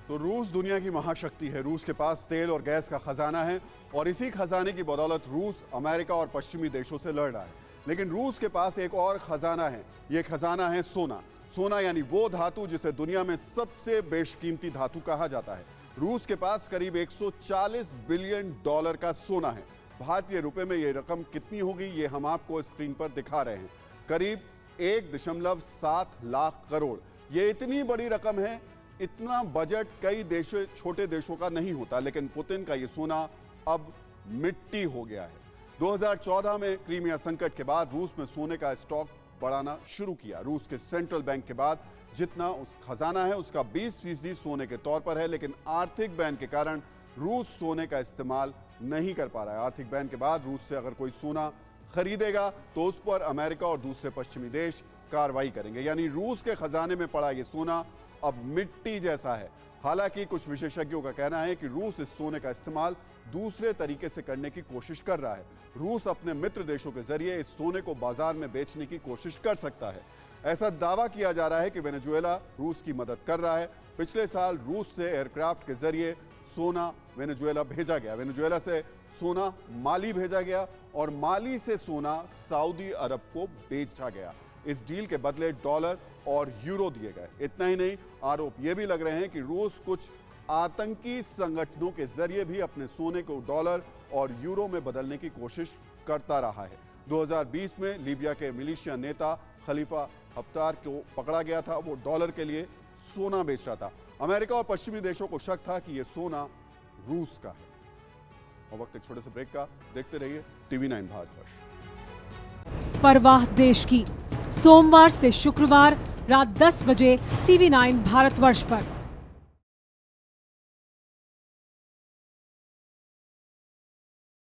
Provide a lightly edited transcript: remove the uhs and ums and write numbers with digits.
तो रूस दुनिया की महाशक्ति है। रूस के पास तेल और गैस का खजाना है और इसी खजाने की बदौलत रूस अमेरिका और पश्चिमी देशों से लड़ रहा है। लेकिन रूस के पास एक और खजाना है। ये खजाना है सोना। सोना यानी वो धातु जिसे दुनिया में सबसे बेशकीमती धातु कहा जाता है। रूस के पास करीब 140 बिलियन डॉलर का सोना है। भारतीय रुपए में ये रकम कितनी होगी ये हम आपको स्क्रीन पर दिखा रहे हैं। करीब 1.7 लाख करोड़। ये इतनी बड़ी रकम है। इतना बजट कई देशों, छोटे देशों का नहीं होता, लेकिन पुतिन का ये सोना अब मिट्टी हो गया है। 2014 में क्रीमिया संकट के बाद रूस में सोने का स्टॉक बढ़ाना शुरू किया। रूस के सेंट्रल बैंक के बाद जितना उस खजाना है उसका 20% सोने के तौर पर है, लेकिन आर्थिक बैन के कारण रूस सोने का इस्तेमाल नहीं कर पा रहा है। आर्थिक बैन के बाद रूस से अगर कोई सोना खरीदेगा तो उस पर अमेरिका और दूसरे पश्चिमी देश कार्रवाई करेंगे। यानी रूस के खजाने में पड़ा ये सोना अब मिट्टी जैसा है। हालांकि कुछ विशेषज्ञों का कहना है कि रूस इस सोने का इस्तेमाल दूसरे तरीके से करने की कोशिश कर रहा है। रूस अपने मित्र देशों के जरिए इस सोने को बाजार में बेचने की कोशिश कर सकता है। ऐसा दावा किया जा रहा है कि वेनेजुएला रूस की मदद कर रहा है। पिछले साल रूस से एयरक्राफ्ट के जरिए सोना वेनेजुएला भेजा गया। वेनेजुएला से सोना माली भेजा गया और माली से सोना सऊदी अरब को बेचा गया। इस डील के बदले डॉलर और यूरो दिए गए। इतना ही नहीं, आरोप ये भी लग रहे हैं कि रूस कुछ आतंकी संगठनों के जरिए भी अपने सोने को डॉलर और यूरो में बदलने की कोशिश करता रहा है। 2020 में लीबिया के मिलिशिया नेता खलीफा हफ्तार को पकड़ा गया था। वो डॉलर के लिए सोना बेच रहा था। अमेरिका और पश्चिमी देशों को शक था कि यह सोना रूस का है। और वक्त एक छोटे से ब्रेक का, देखते रहिए TV9 भारतवर्ष। परवाह देश की, सोमवार से शुक्रवार रात 10 बजे TV9 भारतवर्ष पर।